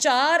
4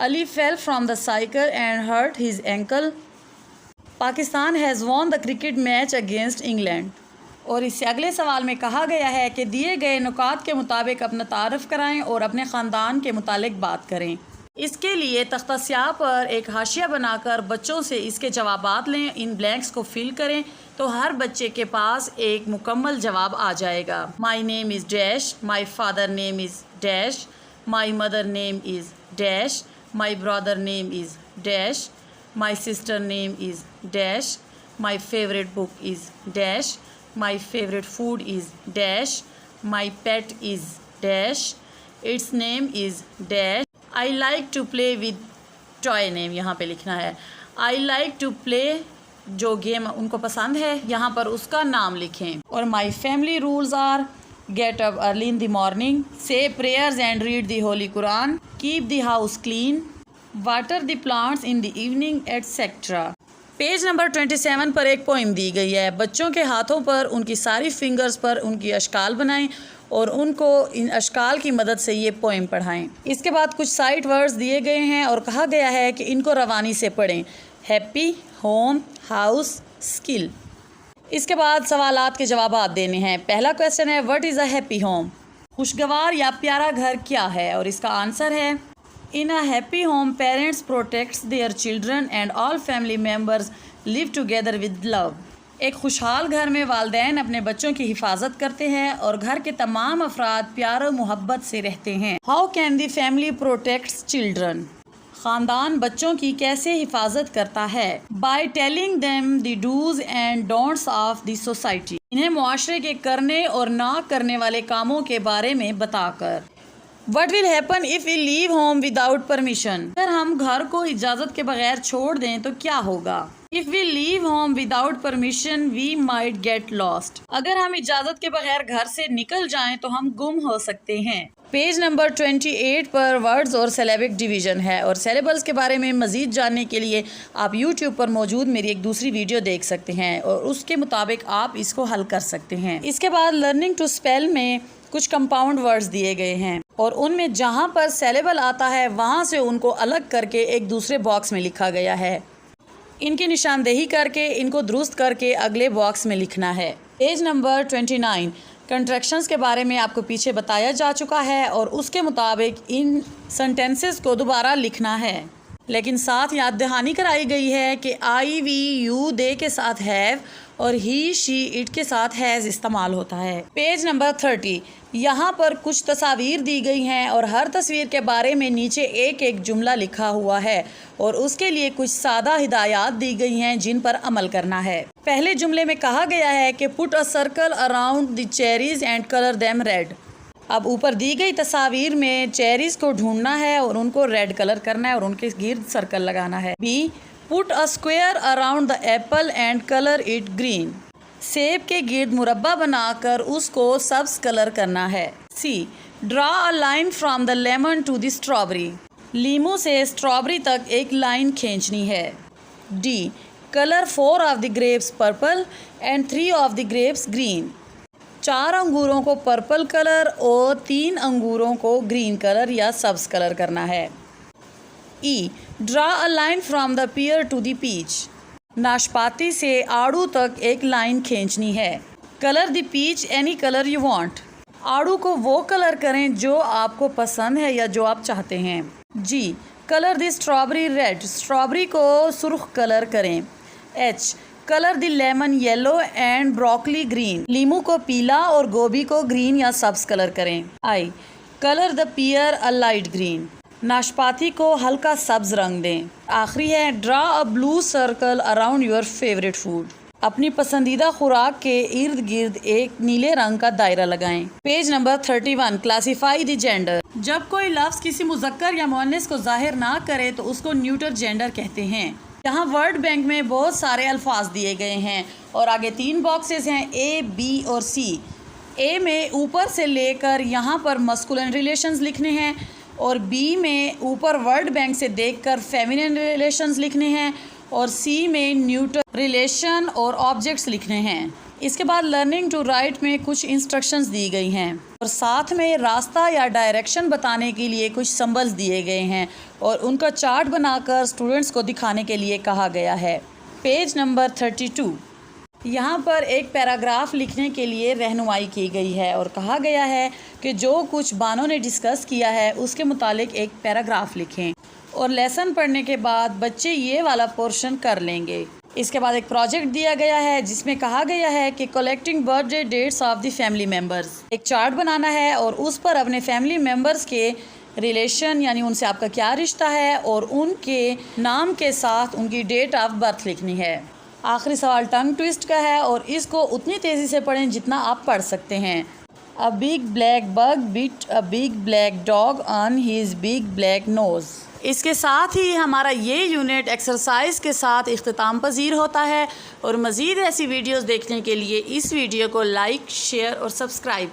Ali fell from the cycle and hurt his ankle. Pakistan has won the cricket match against England. اور اس سے اگلے سوال میں کہا گیا ہے کہ دیے گئے نکات کے مطابق اپنا تعارف کرائیں اور اپنے خاندان کے متعلق بات کریں. اس کے لیے تختہ سیاہ پر ایک حاشیہ بنا کر بچوں سے اس کے جوابات لیں. ان بلینکس کو فل کریں تو ہر بچے کے پاس ایک مکمل جواب آ جائے گا. My name is dash, my father name is dash, my mother name is dash, my brother name is dash, my sister name is dash, my favourite book is dash, my favorite food is dash, my pet is dash, its name is dash, I like to play with toy name یہاں پہ لکھنا ہے. I like to play جو game ان کو پسند ہے یہاں پر اس کا نام لکھیں. اور my family rules are get up early in the morning, say prayers and read the Holy Quran, keep the house clean, water the plants in the evening, etc. Page number 27 پر ایک poem دی گئی ہے. بچوں کے ہاتھوں پر ان کی ساری fingers پر ان کی اشکال بنائیں اور ان کو ان اشکال کی مدد سے یہ پوئم پڑھائیں. اس کے بعد کچھ سائٹ ورڈز دیے گئے ہیں اور کہا گیا ہے کہ ان کو روانی سے پڑھیں. Happy, home, house, skill. اس کے بعد سوالات کے جوابات دینے ہیں. پہلا کویسچن ہے what is a happy home? خوشگوار یا پیارا گھر کیا ہے؟ اور اس کا آنسر ہے In a happy home, parents protect their children and all family members live together with love. ایک خوشحال گھر میں والدین اپنے بچوں کی حفاظت کرتے ہیں اور گھر کے تمام افراد پیار و محبت سے رہتے ہیں. How can the family protect children? خاندان بچوں کی کیسے حفاظت کرتا ہے؟ By telling them the do's and don'ts of the society. انہیں معاشرے کے کرنے اور نہ کرنے والے کاموں کے بارے میں بتا کر. What will happen if we leave home without permission? اگر ہم گھر کو اجازت کے بغیر چھوڑ دیں تو کیا ہوگا؟ If we leave home without permission, we might get lost. اگر ہم اجازت کے بغیر گھر سے نکل جائیں تو ہم گم ہو سکتے ہیں. پیج نمبر 28 پر ورڈز اور سیلیبک ڈویژن ہے اور سیلیبلز کے بارے میں مزید جاننے کے لیے آپ یوٹیوب پر موجود میری ایک دوسری ویڈیو دیکھ سکتے ہیں اور اس کے مطابق آپ اس کو حل کر سکتے ہیں. اس کے بعد لرننگ ٹو اسپیل میں کچھ کمپاؤنڈ ورڈز دیے گئے ہیں اور ان میں جہاں پر سیلیبل آتا ہے وہاں سے ان کو الگ کر کے ایک دوسرے باکس میں لکھا گیا ہے. ان کی نشاندہی کر کے ان کو درست کر کے اگلے باکس میں لکھنا ہے. پیج نمبر 29 کنٹریکشنز کے بارے میں آپ کو پیچھے بتایا جا چکا ہے اور اس کے مطابق ان سنٹینسز کو دوبارہ لکھنا ہے لیکن ساتھ یاد دہانی کرائی گئی ہے کہ آئی وی یو دے کے ساتھ ہیو اور ہی شی اٹ کے ساتھ ہیز استعمال ہوتا ہے. پیج نمبر 30 یہاں پر کچھ تصاویر دی گئی ہیں اور ہر تصویر کے بارے میں نیچے ایک ایک جملہ لکھا ہوا ہے اور اس کے لیے کچھ سادہ ہدایات دی گئی ہیں جن پر عمل کرنا ہے. پہلے جملے میں کہا گیا ہے کہ put a circle around the cherries and colour them red. اب اوپر دی گئی تصاویر میں چیریز کو ڈھونڈنا ہے اور ان کو ریڈ کلر کرنا ہے اور ان کے گرد سرکل لگانا ہے. B put a square around the apple and colour it green. سیب کے گرد مربع بنا کر اس کو سبز کلر کرنا ہے. C draw a line from the lemon to the strawberry. لیمو سے اسٹرابری تک ایک لائن کھینچنی ہے. D colour 4 of the grapes purple and 3 of the grapes green. 4 انگوروں کو پرپل کلر اور 3 انگوروں کو گرین کلر یا سبز کلر کرنا ہے. E draw a line from the pear to the peach. ناشپاتی سے آڑو تک ایک لائن کھینچنی ہے. Colour the peach any colour you want. آڑو کو وہ کلر کریں جو آپ کو پسند ہے یا جو آپ چاہتے ہیں. G colour the strawberry red. Strawberry کو سرخ کلر کریں. H colour the lemon yellow and broccoli green. لیمو کو پیلا اور گوبھی کو گرین یا سبز کلر کریں. I colour the pear a light green. ناشپاتی کو ہلکا سبز رنگ دیں. آخری ہے draw a blue circle around your favourite food. اپنی پسندیدہ خوراک کے ارد گرد ایک نیلے رنگ کا دائرہ لگائیں. Page number 31 classify the gender. جب کوئی لفظ کسی مذکر یا مؤنث کو ظاہر نہ کرے تو اس کو نیوٹر جینڈر کہتے ہیں. یہاں ورڈ بینک میں بہت سارے الفاظ دیے گئے ہیں اور آگے 3 باکسز ہیں اے بی اور سی. اے میں اوپر سے لے کر یہاں پر مسکولن ریلیشنز لکھنے ہیں اور بی میں اوپر ورڈ بینک سے دیکھ کر فیمینن ریلیشنز لکھنے ہیں اور سی میں نیوٹر ریلیشن اور آبجیکٹس لکھنے ہیں. اس کے بعد لرننگ ٹو رائٹ میں کچھ انسٹرکشنز دی گئی ہیں. اور ساتھ میں راستہ یا ڈائریکشن بتانے کے لیے کچھ سمبلز دیے گئے ہیں اور ان کا چارٹ بنا کر اسٹوڈنٹس کو دکھانے کے لیے کہا گیا ہے۔ پیج نمبر 32 یہاں پر ایک پیراگراف لکھنے کے لیے رہنمائی کی گئی ہے اور کہا گیا ہے کہ جو کچھ بانو نے ڈسکس کیا ہے اس کے متعلق ایک پیراگراف لکھیں اور لیسن پڑھنے کے بعد بچے یہ والا پورشن کر لیں گے۔ اس کے بعد ایک پروجیکٹ دیا گیا ہے جس میں کہا گیا ہے کہ collecting birthday dates of the family members, ایک چارٹ بنانا ہے اور اس پر اپنے فیملی ممبرز کے ریلیشن یعنی ان سے آپ کا کیا رشتہ ہے اور ان کے نام کے ساتھ ان کی ڈیٹ آف برتھ لکھنی ہے۔ آخری سوال ٹنگ ٹوسٹ کا ہے اور اس کو اتنی تیزی سے پڑھیں جتنا آپ پڑھ سکتے ہیں۔ A big black bug bit a big black dog on his big black nose۔ اس کے ساتھ ہی ہمارا یہ یونٹ ایکسرسائز کے ساتھ اختتام پذیر ہوتا ہے اور مزید ایسی ویڈیوز دیکھنے کے لیے اس ویڈیو کو لائک، شیئر اور سبسکرائب